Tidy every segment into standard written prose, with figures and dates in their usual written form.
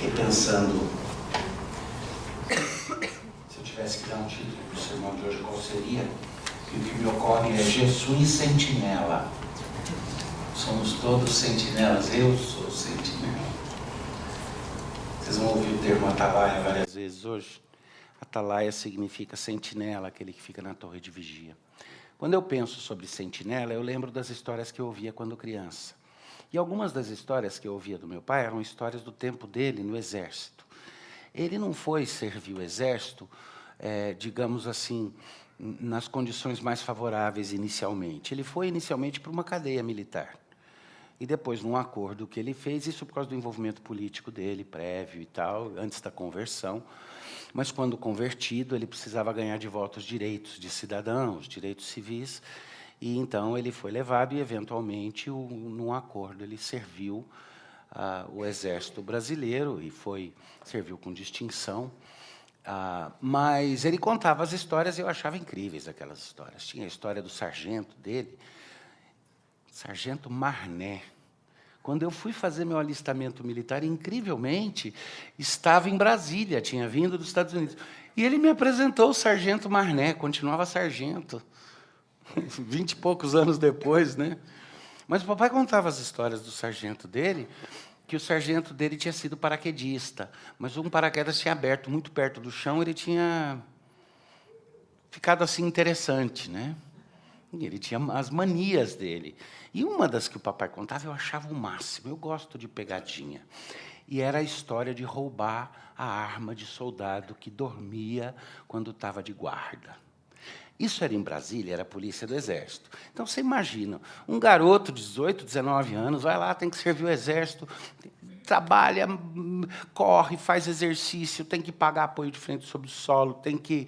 Fiquei pensando, se eu tivesse que dar um título para o sermão de hoje, qual seria? E o que me ocorre é Jesus sentinela. Somos todos sentinelas, eu sou sentinela. Vocês vão ouvir o termo atalaia várias vezes hoje. Atalaia significa sentinela, aquele que fica na torre de vigia. Quando eu penso sobre sentinela, eu lembro das histórias que eu ouvia quando criança. E algumas das histórias que eu ouvia do meu pai eram histórias do tempo dele no exército. Ele não foi servir o exército, digamos assim, nas condições mais favoráveis inicialmente. Ele foi inicialmente para uma cadeia militar. E depois, num acordo que ele fez, isso por causa do envolvimento político dele, prévio e tal, antes da conversão. Mas, quando convertido, ele precisava ganhar de volta os direitos de cidadão, os direitos civis. E, então, ele foi levado e, eventualmente, num acordo, ele serviu o Exército Brasileiro e serviu com distinção. Mas ele contava as histórias e eu achava incríveis aquelas histórias. Tinha a história do sargento dele, Sargento Marné. Quando eu fui fazer meu alistamento militar, incrivelmente, estava em Brasília, tinha vindo dos Estados Unidos. E ele me apresentou o Sargento Marné, continuava sargento, 20 e poucos anos depois, né? Mas o papai contava as histórias do sargento dele, que o sargento dele tinha sido paraquedista, mas um paraquedas tinha aberto muito perto do chão, ele tinha ficado assim interessante, né? E ele tinha as manias dele. E uma das que o papai contava, eu achava o máximo. Eu gosto de pegadinha. E era a história de roubar a arma de soldado que dormia quando estava de guarda. Isso era em Brasília, era a polícia do Exército. Então, você imagina, um garoto de 18, 19 anos, vai lá, tem que servir o Exército, trabalha, corre, faz exercício, tem que pagar apoio de frente sobre o solo, tem que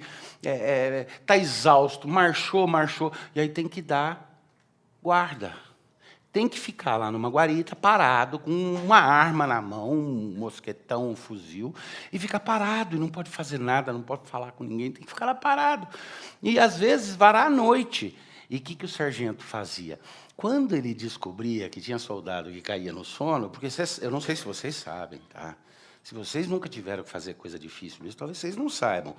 tá exausto, marchou, e aí tem que dar guarda. Tem que ficar lá numa guarita, parado, com uma arma na mão, um mosquetão, um fuzil, e ficar parado, e não pode fazer nada, não pode falar com ninguém, tem que ficar lá parado. E, às vezes, varar à noite. E o que o sargento fazia? Quando ele descobria que tinha soldado que caía no sono, porque eu não sei se vocês sabem, tá? Se vocês nunca tiveram que fazer coisa difícil mesmo, talvez vocês não saibam,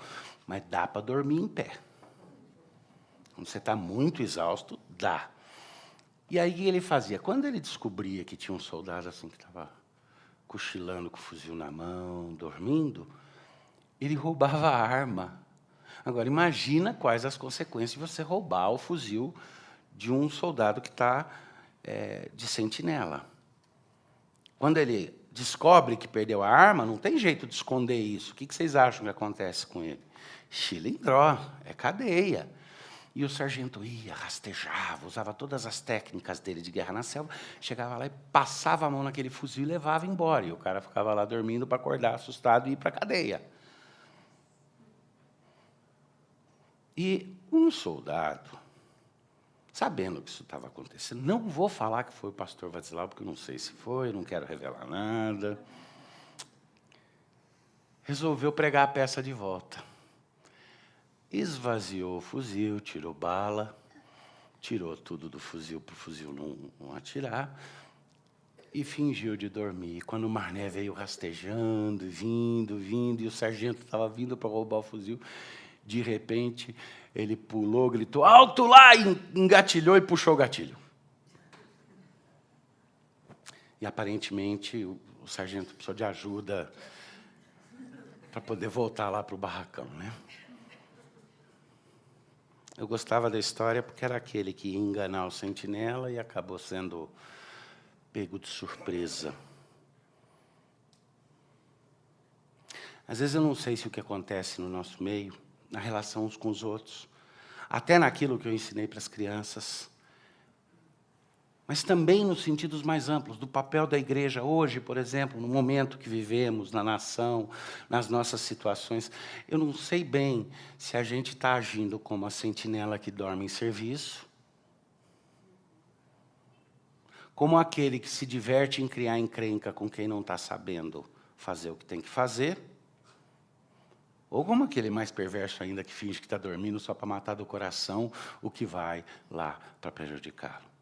mas dá para dormir em pé. Quando você está muito exausto, dá. E aí o que ele fazia? Quando ele descobria que tinha um soldado assim que estava cochilando com o fuzil na mão, dormindo, ele roubava a arma. Agora, imagina quais as consequências de você roubar o fuzil de um soldado que está de sentinela. Quando ele descobre que perdeu a arma, não tem jeito de esconder isso. O que vocês acham que acontece com ele? Chilindró, é cadeia. E o sargento ia, rastejava, usava todas as técnicas dele de guerra na selva, chegava lá e passava a mão naquele fuzil e levava embora. E o cara ficava lá dormindo para acordar assustado e ir para a cadeia. E um soldado, sabendo que isso estava acontecendo, não vou falar que foi o pastor Vadislau, porque eu não sei se foi, não quero revelar nada, resolveu pregar a peça de volta. Esvaziou o fuzil, tirou bala, tirou tudo do fuzil para o fuzil não atirar e fingiu de dormir. Quando o Marné veio rastejando, vindo, e o sargento estava vindo para roubar o fuzil, de repente ele pulou, gritou, alto lá, e engatilhou e puxou o gatilho. E aparentemente o sargento precisou de ajuda para poder voltar lá para o barracão, né? Eu gostava da história porque era aquele que ia enganar o sentinela e acabou sendo pego de surpresa. Às vezes eu não sei se o que acontece no nosso meio, na relação uns com os outros, até naquilo que eu ensinei para as crianças, mas também nos sentidos mais amplos, do papel da igreja hoje, por exemplo, no momento que vivemos, na nação, nas nossas situações. Eu não sei bem se a gente está agindo como a sentinela que dorme em serviço, como aquele que se diverte em criar encrenca com quem não está sabendo fazer o que tem que fazer, ou como aquele mais perverso ainda que finge que está dormindo só para matar do coração o que vai lá para prejudicá-lo.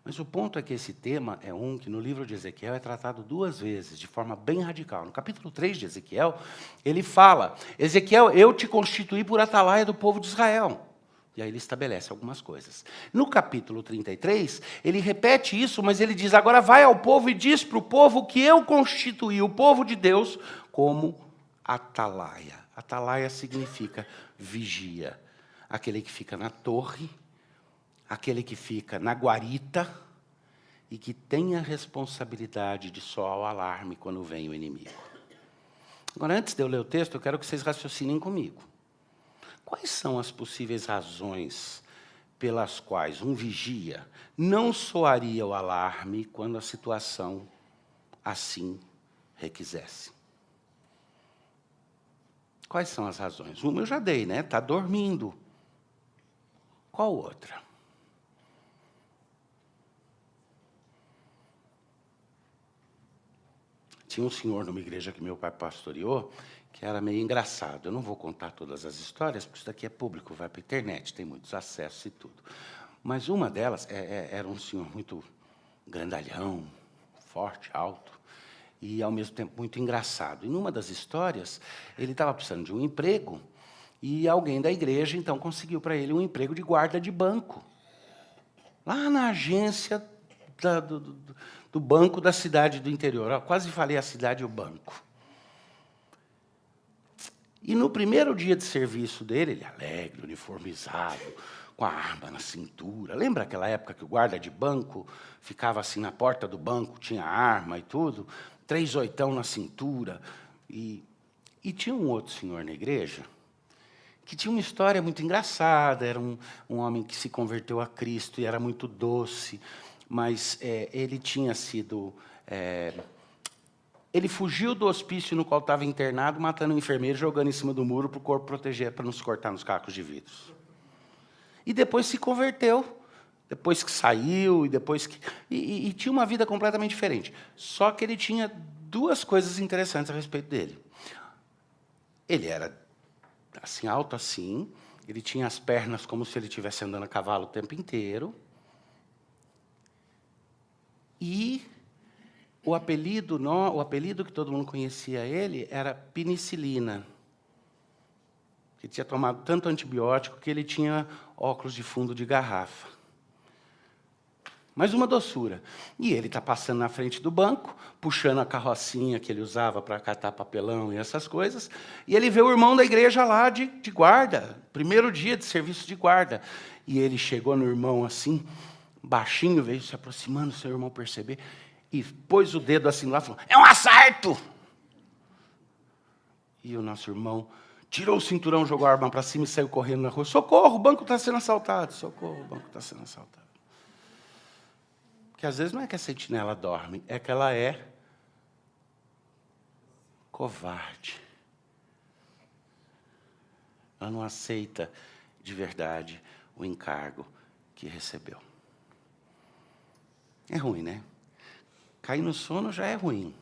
Mas o ponto é que esse tema é um que no livro de Ezequiel é tratado 2 vezes, de forma bem radical. No capítulo 3 de Ezequiel, ele fala: Ezequiel, eu te constituí por atalaia do povo de Israel. E aí ele estabelece algumas coisas. No capítulo 33, ele repete isso, mas ele diz: agora vai ao povo e diz para o povo que eu constituí o povo de Deus como atalaia. Atalaia significa vigia. Aquele que fica na torre, aquele que fica na guarita e que tem a responsabilidade de soar o alarme quando vem o inimigo. Agora, antes de eu ler o texto, eu quero que vocês raciocinem comigo. Quais são as possíveis razões pelas quais um vigia não soaria o alarme quando a situação assim requisesse? Quais são as razões? Uma eu já dei, né? Está dormindo. Qual outra? Tinha um senhor numa igreja que meu pai pastoreou, que era meio engraçado. Eu não vou contar todas as histórias, porque isso daqui é público, vai para a internet, tem muitos acessos e tudo. Mas uma delas era um senhor muito grandalhão, forte, alto, e, ao mesmo tempo, muito engraçado. E, numa das histórias, ele estava precisando de um emprego, e alguém da igreja, então, conseguiu para ele um emprego de guarda de banco, lá na agência do banco da cidade do interior. Eu quase falei a cidade e o banco. E no primeiro dia de serviço dele, ele alegre, uniformizado, com a arma na cintura. Lembra aquela época que o guarda de banco ficava assim na porta do banco, tinha arma e tudo, 3 oitão na cintura. E tinha um outro senhor na igreja que tinha uma história muito engraçada. Era um homem que se converteu a Cristo e era muito doce, mas ele tinha sido... Ele fugiu do hospício no qual estava internado, matando um enfermeiro, jogando em cima do muro para o corpo proteger, para não se cortar nos cacos de vidros. E depois se converteu, depois que saiu, e tinha uma vida completamente diferente. Só que ele tinha 2 coisas interessantes a respeito dele. Ele era assim, alto assim, ele tinha as pernas como se ele estivesse andando a cavalo o tempo inteiro. E o apelido que todo mundo conhecia ele era penicilina. Ele tinha tomado tanto antibiótico que ele tinha óculos de fundo de garrafa. Mas uma doçura. E ele está passando na frente do banco, puxando a carrocinha que ele usava para catar papelão e essas coisas, e ele vê o irmão da igreja lá de guarda, primeiro dia de serviço de guarda. E ele chegou no irmão assim, baixinho, veio se aproximando, seu irmão perceber, e pôs o dedo assim lá e falou: é um assalto! E o nosso irmão tirou o cinturão, jogou a arma para cima e saiu correndo na rua. Socorro, o banco está sendo assaltado. Socorro, o banco está sendo assaltado. Porque às vezes não é que a sentinela dorme, é que ela é covarde. Ela não aceita de verdade o encargo que recebeu. É ruim, né? Cair no sono já é ruim.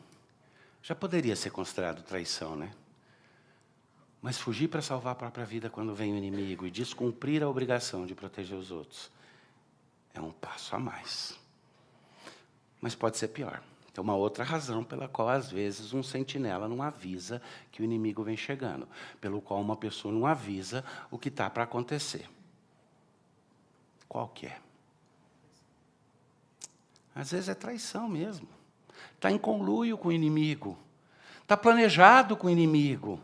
Já poderia ser considerado traição, né? Mas fugir para salvar a própria vida quando vem o inimigo e descumprir a obrigação de proteger os outros é um passo a mais. Mas pode ser pior. Tem uma outra razão pela qual, às vezes, um sentinela não avisa que o inimigo vem chegando, pelo qual uma pessoa não avisa o que está para acontecer. Qual que é? Às vezes é traição mesmo. Está em conluio com o inimigo. Está planejado com o inimigo.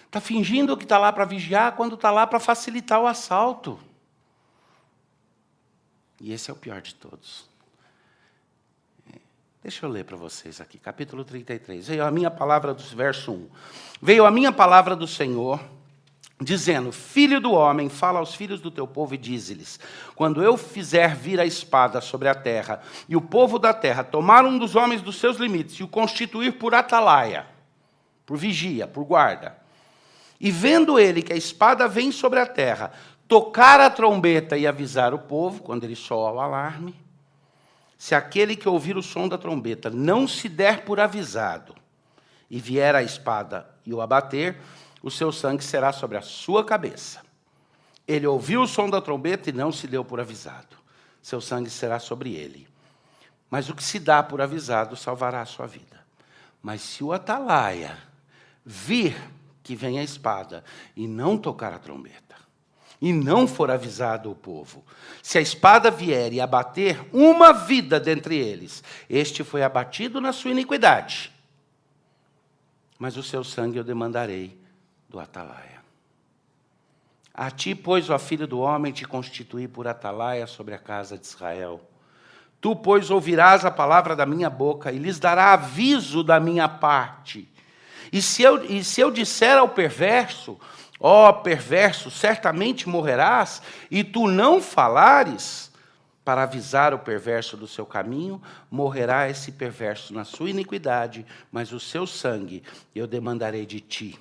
Está fingindo que está lá para vigiar, quando está lá para facilitar o assalto. E esse é o pior de todos. Deixa eu ler para vocês aqui, capítulo 33. Veio a minha palavra, verso 1. Veio a minha palavra do Senhor, dizendo: filho do homem, fala aos filhos do teu povo e dize-lhes: quando eu fizer vir a espada sobre a terra, e o povo da terra tomar um dos homens dos seus limites e o constituir por atalaia, por vigia, por guarda, e vendo ele que a espada vem sobre a terra, tocar a trombeta e avisar o povo, quando ele soa o alarme, se aquele que ouvir o som da trombeta não se der por avisado, e vier a espada e o abater, o seu sangue será sobre a sua cabeça. Ele ouviu o som da trombeta e não se deu por avisado. Seu sangue será sobre ele. Mas o que se dá por avisado salvará a sua vida. Mas se o atalaia vir que vem a espada e não tocar a trombeta, e não for avisado o povo, se a espada vier e abater uma vida dentre eles, este foi abatido na sua iniquidade, mas o seu sangue eu demandarei do atalaia. A ti, pois, ó filho do homem, te constituí por atalaia sobre a casa de Israel. Tu, pois, ouvirás a palavra da minha boca e lhes dará aviso da minha parte. E se eu disser ao perverso, ó perverso, certamente morrerás, e tu não falares para avisar o perverso do seu caminho, morrerá esse perverso na sua iniquidade, mas o seu sangue eu demandarei de ti.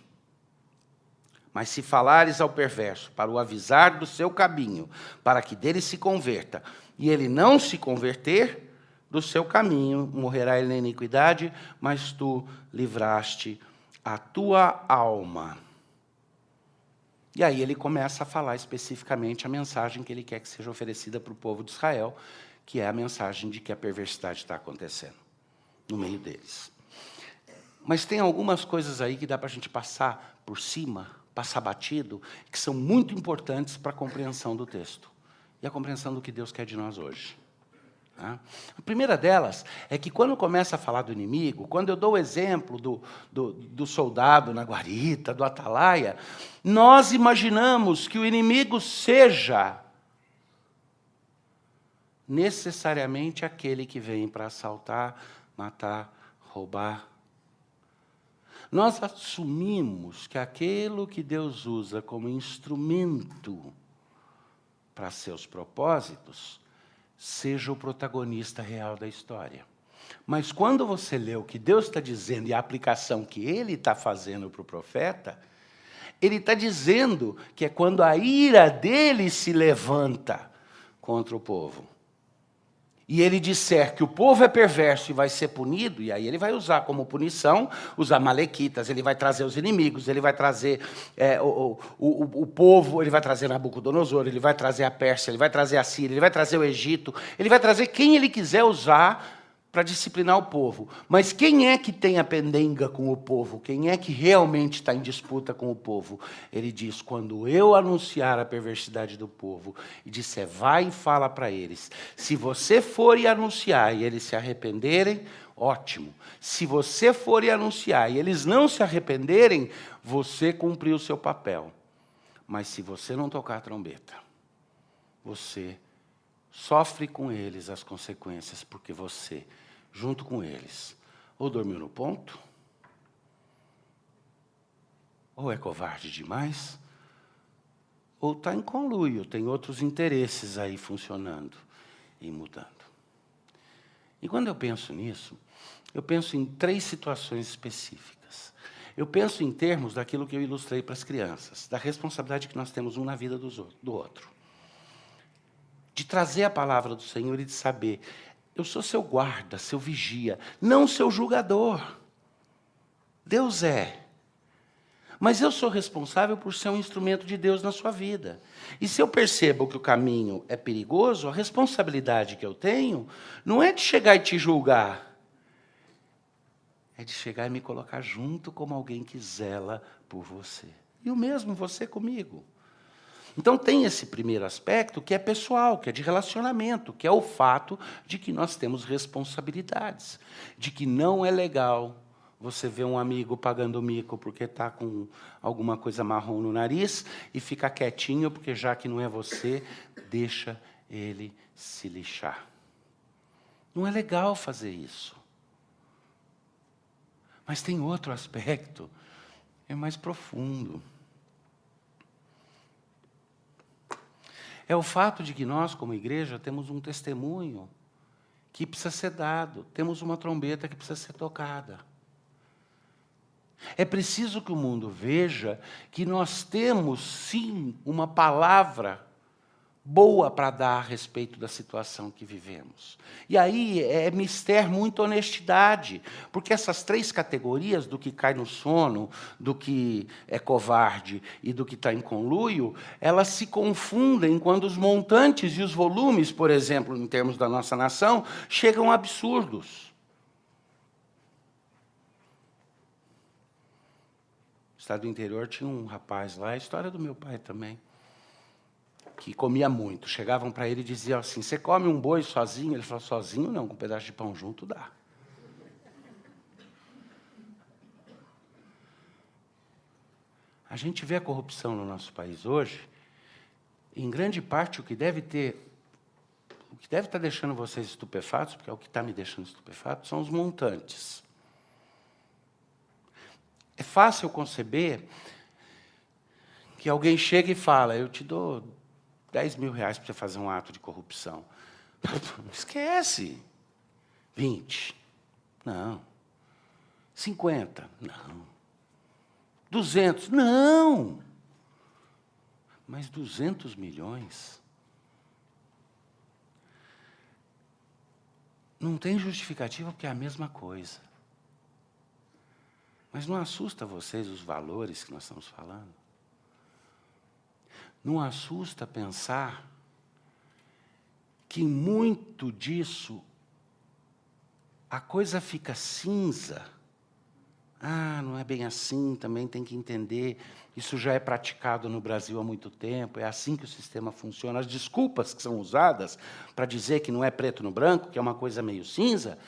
Mas se falares ao perverso para o avisar do seu caminho, para que dele se converta, e ele não se converter do seu caminho, morrerá ele na iniquidade, mas tu livraste a tua alma. E aí ele começa a falar especificamente a mensagem que ele quer que seja oferecida para o povo de Israel, que é a mensagem de que a perversidade está acontecendo no meio deles. Mas tem algumas coisas aí que dá para a gente passar por cima, passar batido, que são muito importantes para a compreensão do texto e a compreensão do que Deus quer de nós hoje. A primeira delas é que quando começa a falar do inimigo, quando eu dou o exemplo do soldado na guarita, do atalaia, nós imaginamos que o inimigo seja necessariamente aquele que vem para assaltar, matar, roubar. Nós assumimos que aquilo que Deus usa como instrumento para seus propósitos seja o protagonista real da história. Mas quando você lê o que Deus está dizendo e a aplicação que Ele está fazendo para o profeta, Ele está dizendo que é quando a ira dele se levanta contra o povo. E ele disser que o povo é perverso e vai ser punido, e aí ele vai usar como punição os amalequitas, ele vai trazer os inimigos, ele vai trazer o povo, ele vai trazer Nabucodonosor, ele vai trazer a Pérsia, ele vai trazer a Síria, ele vai trazer o Egito, ele vai trazer quem ele quiser usar para disciplinar o povo. Mas quem é que tem a pendenga com o povo? Quem é que realmente está em disputa com o povo? Ele diz, quando eu anunciar a perversidade do povo, e disser, vai e fala para eles, se você for e anunciar e eles se arrependerem, ótimo. Se você for e anunciar e eles não se arrependerem, você cumpriu o seu papel. Mas se você não tocar a trombeta, você sofre com eles as consequências, porque você, junto com eles, ou dormiu no ponto, ou é covarde demais, ou está em conluio, tem outros interesses aí funcionando e mudando. E quando eu penso nisso, eu penso em 3 situações específicas. Eu penso em termos daquilo que eu ilustrei para as crianças, da responsabilidade que nós temos um na vida do outro. De trazer a palavra do Senhor e de saber, eu sou seu guarda, seu vigia, não seu julgador. Deus é. Mas eu sou responsável por ser um instrumento de Deus na sua vida. E se eu percebo que o caminho é perigoso, a responsabilidade que eu tenho não é de chegar e te julgar, é de chegar e me colocar junto como alguém que zela por você. E o mesmo você comigo. Então tem esse primeiro aspecto que é pessoal, que é de relacionamento, que é o fato de que nós temos responsabilidades, de que não é legal você ver um amigo pagando mico porque está com alguma coisa marrom no nariz e ficar quietinho porque já que não é você, deixa ele se lixar. Não é legal fazer isso. Mas tem outro aspecto, é mais profundo. É o fato de que nós, como igreja, temos um testemunho que precisa ser dado, temos uma trombeta que precisa ser tocada. É preciso que o mundo veja que nós temos, sim, uma palavra boa para dar a respeito da situação que vivemos. E aí é mister muita honestidade, porque essas 3 categorias, do que cai no sono, do que é covarde e do que está em conluio, elas se confundem quando os montantes e os volumes, por exemplo, em termos da nossa nação, chegam a absurdos. No estado do interior tinha um rapaz lá, a história do meu pai também, que comia muito. Chegavam para ele e diziam assim, você come um boi sozinho? Ele falou, sozinho não, com um pedaço de pão junto dá. A gente vê a corrupção no nosso país hoje, em grande parte o que deve estar deixando vocês estupefatos, porque é o que está me deixando estupefato, são os montantes. É fácil conceber que alguém chega e fala, eu te dou 10 mil reais para você fazer um ato de corrupção. Esquece. 20. Não. 50. Não. 200. Não. Mas 200 milhões? Não tem justificativa porque é a mesma coisa. Mas não assusta vocês os valores que nós estamos falando? Não assusta pensar que muito disso a coisa fica cinza? Ah, não é bem assim, também tem que entender. Isso já é praticado no Brasil há muito tempo, é assim que o sistema funciona. As desculpas que são usadas para dizer que não é preto no branco, que é uma coisa meio cinza,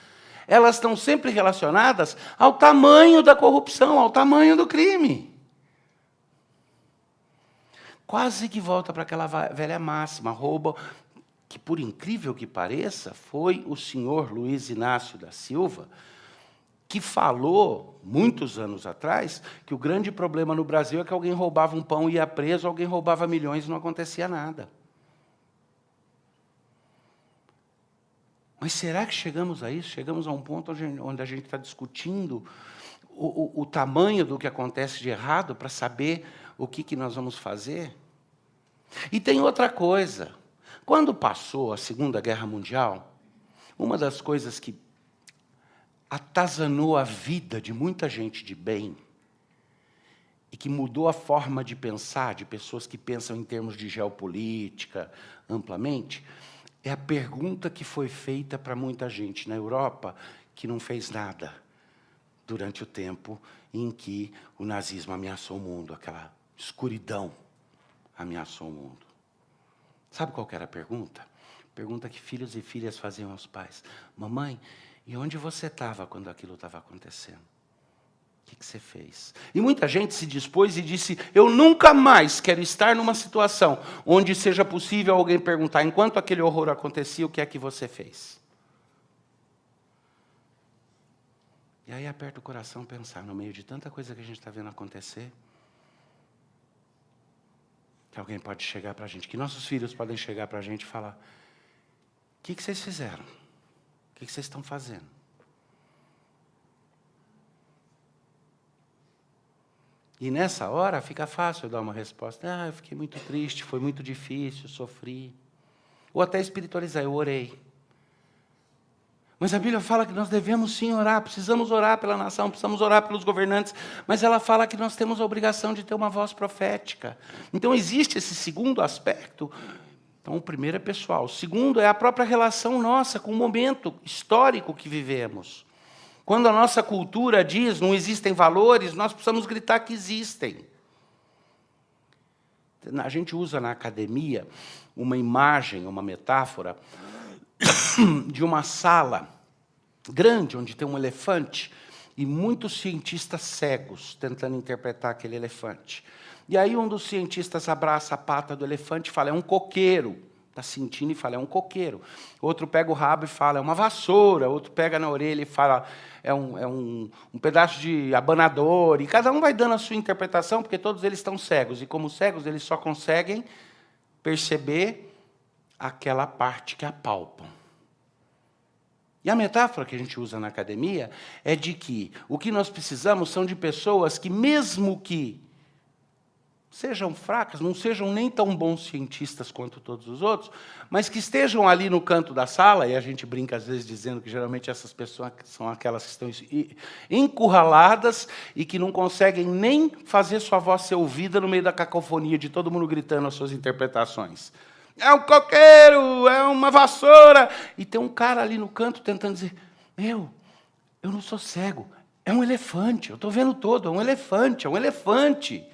elas estão sempre relacionadas ao tamanho da corrupção, ao tamanho do crime. Quase que volta para aquela velha máxima, rouba, que por incrível que pareça, foi o senhor Luiz Inácio da Silva, que falou, muitos anos atrás, que o grande problema no Brasil é que alguém roubava um pão e ia preso, alguém roubava milhões e não acontecia nada. Mas será que chegamos a isso? Chegamos a um ponto onde a gente está discutindo o tamanho do que acontece de errado para saber o que nós vamos fazer? E tem outra coisa. Quando passou a Segunda Guerra Mundial, uma das coisas que atazanou a vida de muita gente de bem e que mudou a forma de pensar de pessoas que pensam em termos de geopolítica amplamente, é a pergunta que foi feita para muita gente na Europa que não fez nada durante o tempo em que o nazismo ameaçou o mundo, aquela escuridão ameaçou o mundo. Sabe qual que era a pergunta? Pergunta que filhos e filhas faziam aos pais. Mamãe, e onde você estava quando aquilo estava acontecendo? O que você fez? E muita gente se dispôs e disse, eu nunca mais quero estar numa situação onde seja possível alguém perguntar, enquanto aquele horror acontecia, o que é que você fez? E aí aperta o coração pensar, no meio de tanta coisa que a gente está vendo acontecer, que alguém pode chegar para a gente, que nossos filhos podem chegar para a gente e falar, o que vocês fizeram? O que vocês estão fazendo? E nessa hora fica fácil dar uma resposta. Ah, eu fiquei muito triste, foi muito difícil, sofri. Ou até espiritualizar, eu orei. Mas a Bíblia fala que nós devemos sim orar, precisamos orar pela nação, precisamos orar pelos governantes, mas ela fala que nós temos a obrigação de ter uma voz profética. Então existe esse segundo aspecto. Então o primeiro é pessoal. O segundo é a própria relação nossa com o momento histórico que vivemos. Quando a nossa cultura diz não existem valores, nós precisamos gritar que existem. A gente usa na academia uma imagem, uma metáfora de uma sala grande, onde tem um elefante, e muitos cientistas cegos tentando interpretar aquele elefante. E aí um dos cientistas abraça a pata do elefante e fala, é um coqueiro. Está sentindo e fala, é um coqueiro. Outro pega o rabo e fala, é uma vassoura. Outro pega na orelha e fala, é um pedaço de abanador. E cada um vai dando a sua interpretação, porque todos eles estão cegos. E como cegos, eles só conseguem perceber aquela parte que apalpam. E a metáfora que a gente usa na academia é de que o que nós precisamos são de pessoas que, mesmo que sejam fracas, não sejam nem tão bons cientistas quanto todos os outros, mas que estejam ali no canto da sala, e a gente brinca às vezes dizendo que geralmente essas pessoas são aquelas que estão encurraladas e que não conseguem nem fazer sua voz ser ouvida no meio da cacofonia de todo mundo gritando as suas interpretações. É um coqueiro, é uma vassoura. E tem um cara ali no canto tentando dizer, eu não sou cego, é um elefante, eu estou vendo todo, é um elefante, é um elefante.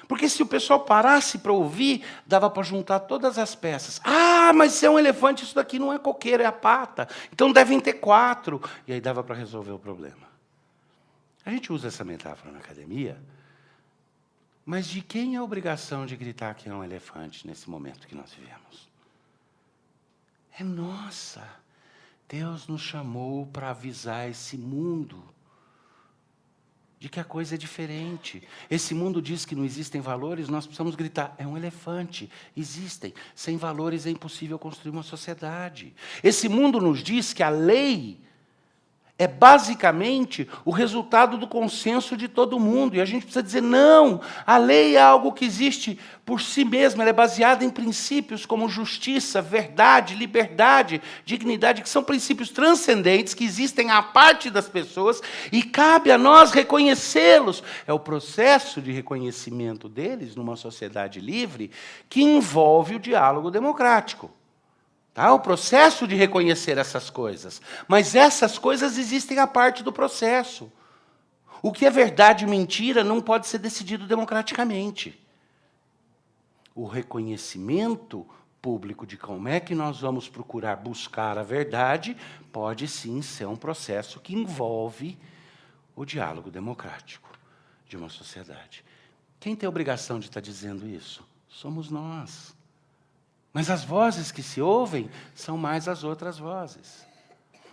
Porque se o pessoal parasse para ouvir, dava para juntar todas as peças. Ah, mas se é um elefante, isso daqui não é coqueiro, é a pata. Então devem ter 4. E aí dava para resolver o problema. A gente usa essa metáfora na academia, mas de quem é a obrigação de gritar que é um elefante nesse momento que nós vivemos? É nossa. Deus nos chamou para avisar esse mundo de que a coisa é diferente. Esse mundo diz que não existem valores, nós precisamos gritar, é um elefante, existem. Sem valores é impossível construir uma sociedade. Esse mundo nos diz que a lei é basicamente o resultado do consenso de todo mundo. E a gente precisa dizer, não, a lei é algo que existe por si mesma, ela é baseada em princípios como justiça, verdade, liberdade, dignidade, que são princípios transcendentes, que existem à parte das pessoas, e cabe a nós reconhecê-los. É o processo de reconhecimento deles numa sociedade livre que envolve o diálogo democrático. Tá? O processo de reconhecer essas coisas. Mas essas coisas existem à parte do processo. O que é verdade e mentira não pode ser decidido democraticamente. O reconhecimento público de como é que nós vamos procurar buscar a verdade pode sim ser um processo que envolve o diálogo democrático de uma sociedade. Quem tem a obrigação de estar dizendo isso? Somos nós. Mas as vozes que se ouvem são mais as outras vozes.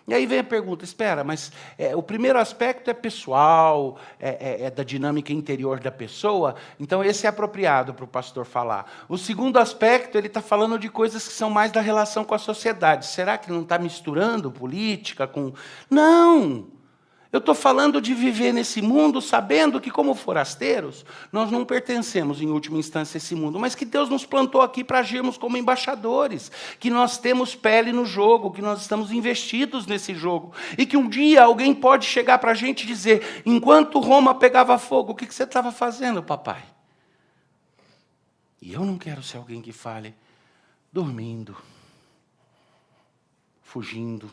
E aí vem a pergunta, espera, mas o primeiro aspecto é pessoal, é da dinâmica interior da pessoa, então esse é apropriado para o pastor falar. O segundo aspecto, ele está falando de coisas que são mais da relação com a sociedade. Será que não está misturando política com... Não! Eu estou falando de viver nesse mundo sabendo que, como forasteiros, nós não pertencemos, em última instância, a esse mundo, mas que Deus nos plantou aqui para agirmos como embaixadores, que nós temos pele no jogo, que nós estamos investidos nesse jogo, e que um dia alguém pode chegar para a gente e dizer, enquanto Roma pegava fogo, o que você estava fazendo, papai? E eu não quero ser alguém que fale, dormindo, fugindo,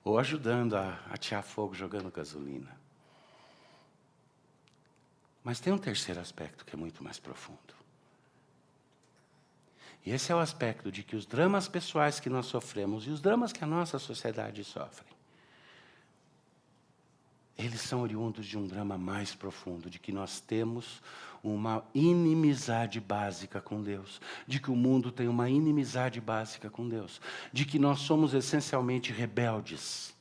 ou ajudando a atear fogo, jogando gasolina. Mas tem um terceiro aspecto que é muito mais profundo. E esse é o aspecto de que os dramas pessoais que nós sofremos e os dramas que a nossa sociedade sofre, eles são oriundos de um drama mais profundo, de que nós temos uma inimizade básica com Deus, de que o mundo tem uma inimizade básica com Deus, de que nós somos essencialmente rebeldes.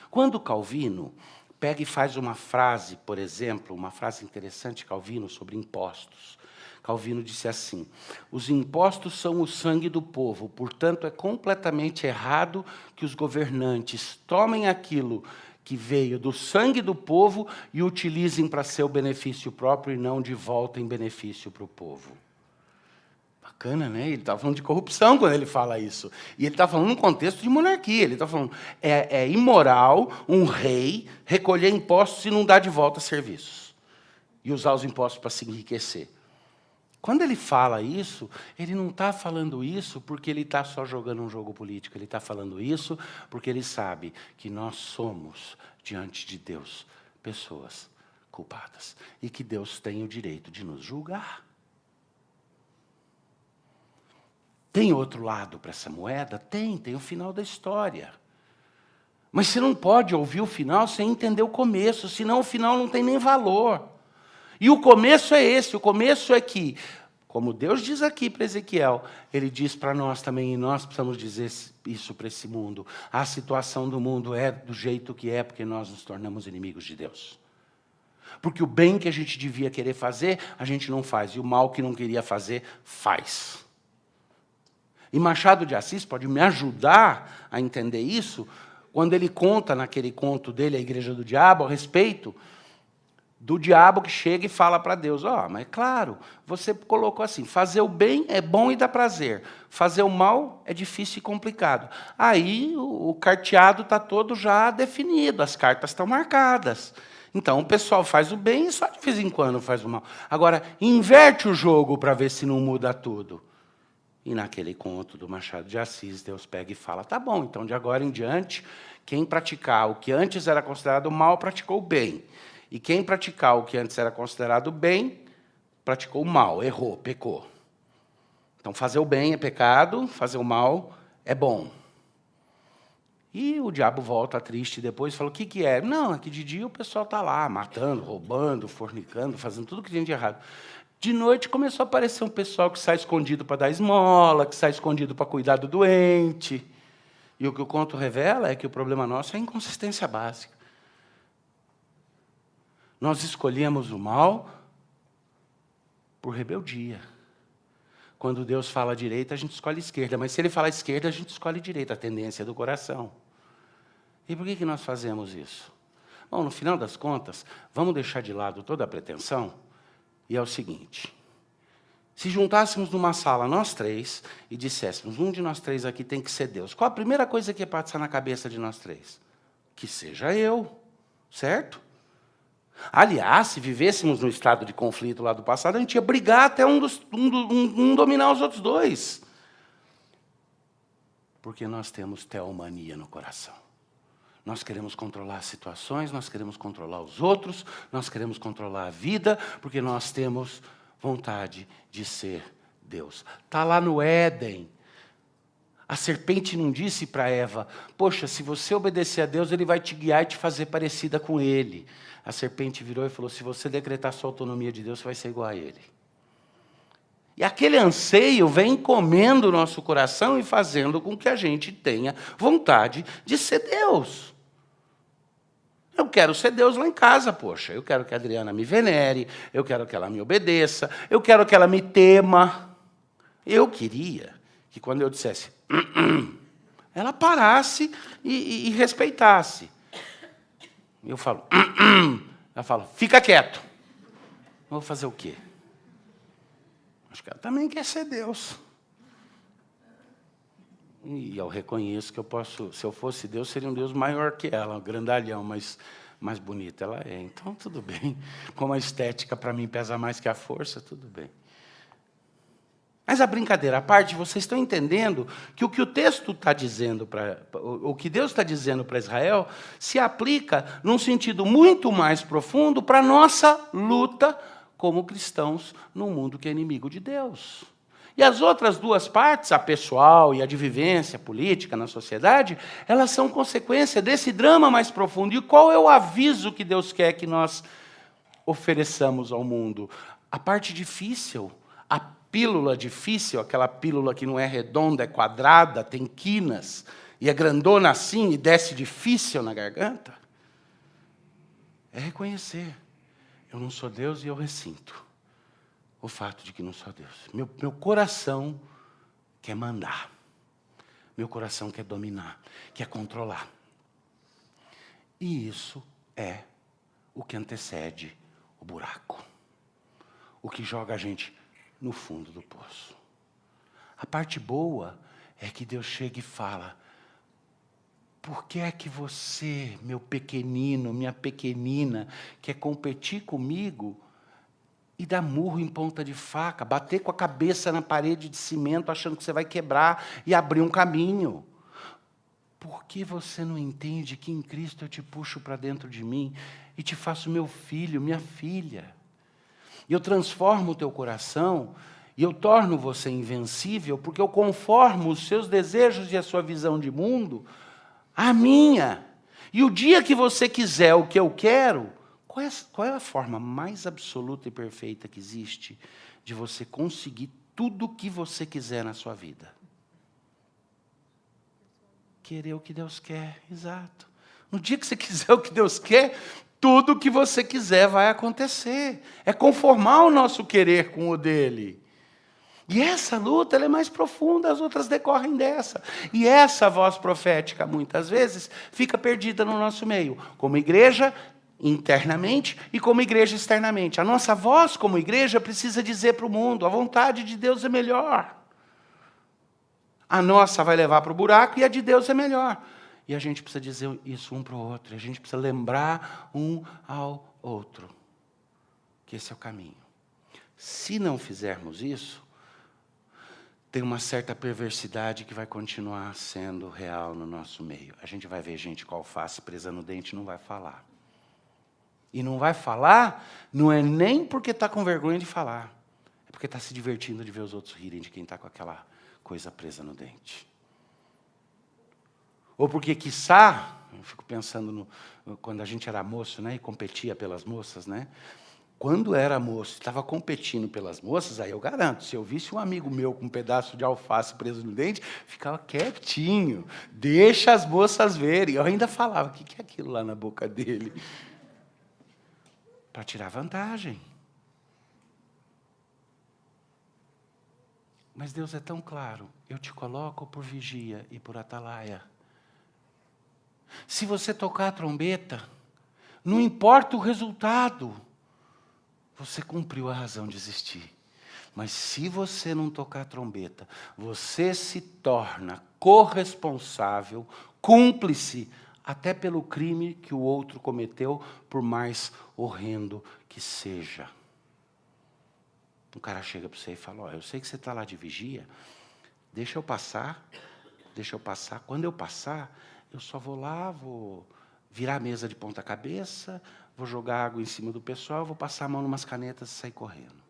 Quando Calvino pega e faz uma frase, por exemplo, uma frase interessante, Calvino, sobre impostos. Calvino disse assim, os impostos são o sangue do povo, portanto é completamente errado que os governantes tomem aquilo que veio do sangue do povo e utilizem para seu benefício próprio e não de volta em benefício para o povo. Bacana, né? Ele está falando de corrupção quando ele fala isso. E ele está falando num contexto de monarquia. Ele está falando, é imoral um rei recolher impostos e não dar de volta serviços. E usar os impostos para se enriquecer. Quando ele fala isso, ele não está falando isso porque ele está só jogando um jogo político. Ele está falando isso porque ele sabe que nós somos, diante de Deus, pessoas culpadas. E que Deus tem o direito de nos julgar. Tem outro lado para essa moeda? Tem o final da história. Mas você não pode ouvir o final sem entender o começo, senão o final não tem nem valor. E o começo é esse, o começo é que, como Deus diz aqui para Ezequiel, Ele diz para nós também, e nós precisamos dizer isso para esse mundo, a situação do mundo é do jeito que é, porque nós nos tornamos inimigos de Deus. Porque o bem que a gente devia querer fazer, a gente não faz, e o mal que não queria fazer, faz. E Machado de Assis pode me ajudar a entender isso, quando ele conta naquele conto dele, A Igreja do Diabo, a respeito do diabo que chega e fala para Deus, mas claro, você colocou assim, fazer o bem é bom e dá prazer, fazer o mal é difícil e complicado. Aí o carteado está todo já definido, as cartas estão marcadas. Então o pessoal faz o bem e só de vez em quando faz o mal. Agora, inverte o jogo para ver se não muda tudo. E naquele conto do Machado de Assis, Deus pega e fala, tá bom, então de agora em diante, quem praticar o que antes era considerado mal, praticou o bem. E quem praticar o que antes era considerado bem, praticou o mal, errou, pecou. Então, fazer o bem é pecado, fazer o mal é bom. E o diabo volta triste depois e fala, o que é? Não, é que de dia o pessoal está lá, matando, roubando, fornicando, fazendo tudo que tem de errado. De noite começou a aparecer um pessoal que sai escondido para dar esmola, que sai escondido para cuidar do doente. E o que o conto revela é que o problema nosso é a inconsistência básica. Nós escolhemos o mal por rebeldia. Quando Deus fala direita, a gente escolhe esquerda. Mas se Ele fala esquerda, a gente escolhe direita, a tendência do coração. E por que nós fazemos isso? Bom, no final das contas, vamos deixar de lado toda a pretensão. E é o seguinte, se juntássemos numa sala nós três e disséssemos, um de nós três aqui tem que ser Deus, qual a primeira coisa que ia passar na cabeça de nós três? Que seja eu, certo? Aliás, se vivêssemos no estado de conflito lá do passado, a gente ia brigar até um dominar os outros dois. Porque nós temos teomania no coração. Nós queremos controlar as situações, nós queremos controlar os outros, nós queremos controlar a vida, porque nós temos vontade de ser Deus. Está lá no Éden. A serpente não disse para Eva, poxa, se você obedecer a Deus, Ele vai te guiar e te fazer parecida com Ele. A serpente virou e falou, se você decretar sua autonomia de Deus, você vai ser igual a Ele. E aquele anseio vem comendo o nosso coração e fazendo com que a gente tenha vontade de ser Deus. Eu quero ser Deus lá em casa, poxa. Eu quero que a Adriana me venere, eu quero que ela me obedeça, eu quero que ela me tema. Eu queria que quando eu dissesse, ela parasse e respeitasse. Eu falo, ela fala, fica quieto. Eu vou fazer o quê? Acho que ela também quer ser Deus. E eu reconheço que eu posso, se eu fosse Deus, seria um Deus maior que ela, um grandalhão, mas mais bonita ela é. Então, tudo bem. Como a estética, para mim, pesa mais que a força, tudo bem. Mas a brincadeira à parte, vocês estão entendendo que o texto está dizendo, o que Deus está dizendo para Israel, se aplica num sentido muito mais profundo para a nossa luta como cristãos num mundo que é inimigo de Deus. E as outras duas partes, a pessoal e a de vivência política na sociedade, elas são consequência desse drama mais profundo. E qual é o aviso que Deus quer que nós ofereçamos ao mundo? A parte difícil, a pílula difícil, aquela pílula que não é redonda, é quadrada, tem quinas, e é grandona assim e desce difícil na garganta, é reconhecer, eu não sou Deus e eu ressinto o fato de que não sou Deus. Meu coração quer mandar, meu coração quer dominar, quer controlar. E isso é o que antecede o buraco, o que joga a gente no fundo do poço. A parte boa é que Deus chega e fala, por que é que você, meu pequenino, minha pequenina, quer competir comigo e dar murro em ponta de faca, bater com a cabeça na parede de cimento, achando que você vai quebrar e abrir um caminho? Por que você não entende que em Cristo eu te puxo para dentro de mim e te faço meu filho, minha filha? E eu transformo o teu coração e eu torno você invencível, porque eu conformo os seus desejos e a sua visão de mundo à minha. E o dia que você quiser o que eu quero, qual é a forma mais absoluta e perfeita que existe de você conseguir tudo o que você quiser na sua vida? Querer o que Deus quer, exato. No dia que você quiser o que Deus quer, tudo o que você quiser vai acontecer. É conformar o nosso querer com o dele. E essa luta ela é mais profunda, as outras decorrem dessa. E essa voz profética, muitas vezes, fica perdida no nosso meio. Como igreja, internamente e como igreja externamente. A nossa voz como igreja precisa dizer para o mundo, a vontade de Deus é melhor. A nossa vai levar para o buraco e a de Deus é melhor. E a gente precisa dizer isso um para o outro. A gente precisa lembrar um ao outro que esse é o caminho. Se não fizermos isso, tem uma certa perversidade que vai continuar sendo real no nosso meio. A gente vai ver gente com alface presa no dente e não vai falar. E não vai falar, não é nem porque está com vergonha de falar. É porque está se divertindo de ver os outros rirem de quem está com aquela coisa presa no dente. Ou porque, quiçá, eu fico pensando quando a gente era moço, né, e competia pelas moças, né? Quando era moço, estava competindo pelas moças, aí eu garanto, se eu visse um amigo meu com um pedaço de alface preso no dente, ficava quietinho, deixa as moças verem. Eu ainda falava, o que é aquilo lá na boca dele? Para tirar vantagem. Mas Deus é tão claro, eu te coloco por vigia e por atalaia. Se você tocar a trombeta, não importa o resultado, você cumpriu a razão de existir. Mas se você não tocar a trombeta, você se torna corresponsável, cúmplice, até pelo crime que o outro cometeu, por mais horrendo que seja. Um cara chega para você e fala, eu sei que você está lá de vigia, deixa eu passar. Quando eu passar, eu só vou lá, vou virar a mesa de ponta cabeça, vou jogar água em cima do pessoal, vou passar a mão em umas canetas e sair correndo.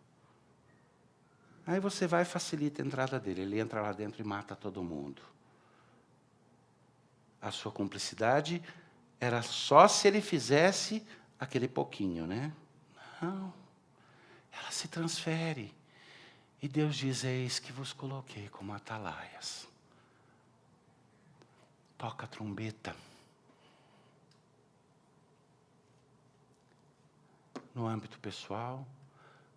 Aí você vai e facilita a entrada dele. Ele entra lá dentro e mata todo mundo. A sua cumplicidade era só se ele fizesse aquele pouquinho, né? Não. Ela se transfere. E Deus diz, eis que vos coloquei como atalaias. Toca a trombeta. No âmbito pessoal,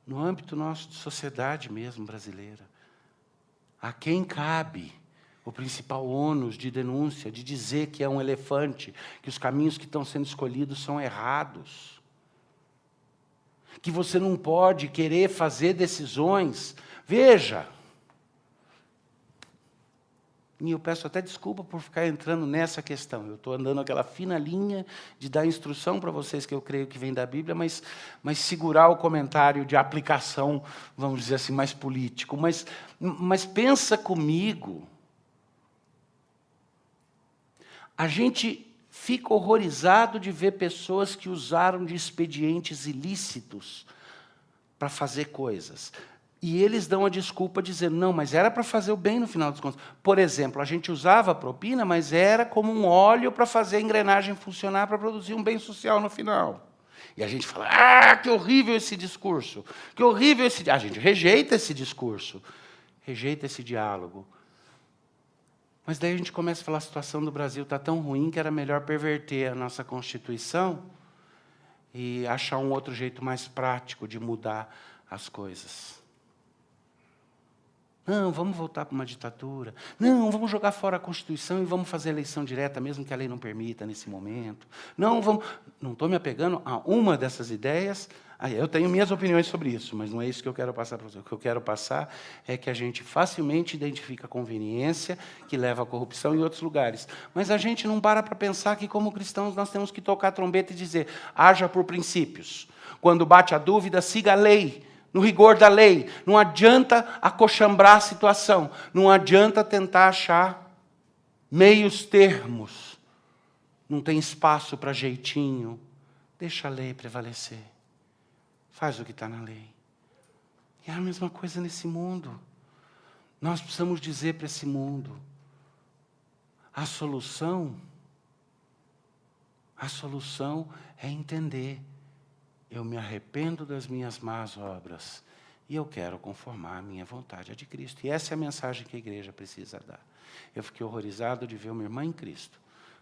no âmbito nosso de sociedade mesmo brasileira. A quem cabe o principal ônus de denúncia, de dizer que é um elefante, que os caminhos que estão sendo escolhidos são errados, que você não pode querer fazer decisões. Veja, e eu peço até desculpa por ficar entrando nessa questão. Eu estou andando aquela fina linha de dar instrução para vocês, que eu creio que vem da Bíblia, mas segurar o comentário de aplicação, vamos dizer assim, mais político. Mas pensa comigo. A gente fica horrorizado de ver pessoas que usaram de expedientes ilícitos para fazer coisas. E eles dão a desculpa dizendo, não, mas era para fazer o bem no final dos contos. Por exemplo, a gente usava a propina, mas era como um óleo para fazer a engrenagem funcionar, para produzir um bem social no final. E a gente fala, que horrível esse discurso, que horrível esse... A gente rejeita esse discurso, rejeita esse diálogo. Mas daí a gente começa a falar, a situação do Brasil está tão ruim que era melhor perverter a nossa Constituição e achar um outro jeito mais prático de mudar as coisas. Não, vamos voltar para uma ditadura. Não, vamos jogar fora a Constituição e vamos fazer eleição direta, mesmo que a lei não permita nesse momento. Não estou me apegando a uma dessas ideias. Eu tenho minhas opiniões sobre isso, mas não é isso que eu quero passar para você. O que eu quero passar é que a gente facilmente identifica a conveniência que leva à corrupção em outros lugares. Mas a gente não para pensar que, como cristãos, nós temos que tocar a trombeta e dizer, haja por princípios. Quando bate a dúvida, siga a lei. No rigor da lei. Não adianta acochambrar a situação. Não adianta tentar achar meios termos. Não tem espaço para jeitinho. Deixa a lei prevalecer. Faz o que está na lei. E é a mesma coisa nesse mundo. Nós precisamos dizer para esse mundo, a solução é entender. Eu me arrependo das minhas más obras e eu quero conformar a minha vontade à de Cristo. E essa é a mensagem que a igreja precisa dar. Eu fiquei horrorizado de ver uma irmã em Cristo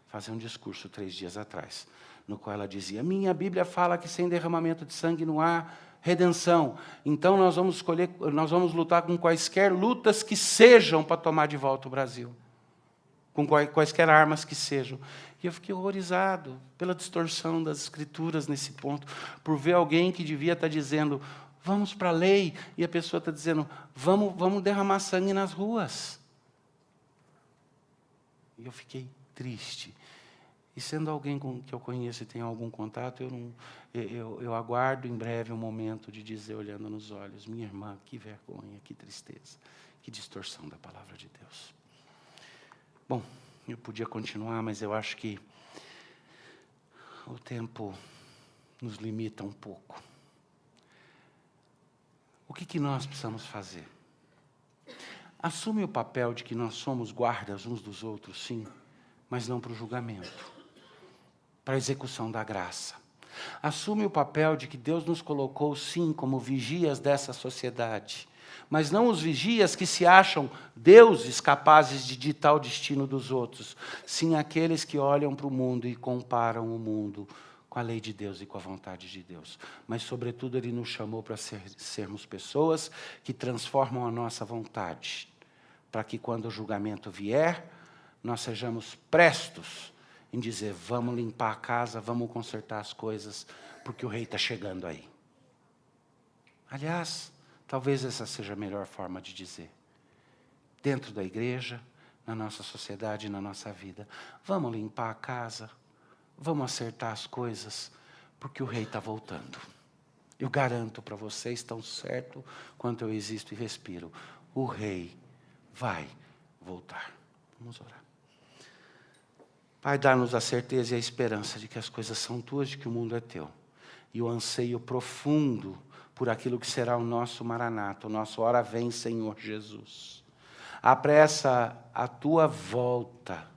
fazer um discurso 3 dias atrás, no qual ela dizia, minha Bíblia fala que sem derramamento de sangue não há redenção. Então nós vamos lutar com quaisquer lutas que sejam para tomar de volta o Brasil. Com quaisquer armas que sejam. E eu fiquei horrorizado pela distorção das Escrituras nesse ponto, por ver alguém que devia estar dizendo, vamos para a lei, e a pessoa está dizendo, vamos derramar sangue nas ruas. E eu fiquei triste. E sendo alguém que eu conheço e tenho algum contato, eu aguardo em breve um momento de dizer, olhando nos olhos, minha irmã, que vergonha, que tristeza, que distorção da palavra de Deus. Bom, eu podia continuar, mas eu acho que o tempo nos limita um pouco. O que nós precisamos fazer? Assume o papel de que nós somos guardas uns dos outros, sim, mas não para o julgamento, para a execução da graça. Assume o papel de que Deus nos colocou, sim, como vigias dessa sociedade, mas não os vigias que se acham deuses capazes de ditar o destino dos outros, sim aqueles que olham para o mundo e comparam o mundo com a lei de Deus e com a vontade de Deus. Mas, sobretudo, Ele nos chamou para sermos pessoas que transformam a nossa vontade, para que, quando o julgamento vier, nós sejamos prestos em dizer, vamos limpar a casa, vamos consertar as coisas, porque o rei está chegando aí. Aliás, talvez essa seja a melhor forma de dizer. Dentro da igreja, na nossa sociedade, na nossa vida. Vamos limpar a casa, vamos acertar as coisas, porque o rei está voltando. Eu garanto para vocês, tão certo quanto eu existo e respiro, o rei vai voltar. Vamos orar. Pai, dá-nos a certeza e a esperança de que as coisas são tuas, de que o mundo é teu. E o anseio profundo por aquilo que será o nosso Maranata, o nosso hora vem, Senhor Jesus. Apressa a tua volta,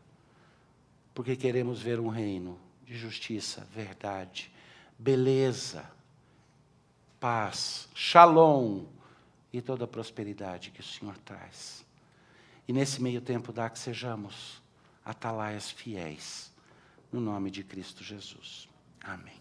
porque queremos ver um reino de justiça, verdade, beleza, paz, shalom e toda a prosperidade que o Senhor traz. E nesse meio tempo dá que sejamos atalaias fiéis, no nome de Cristo Jesus. Amém.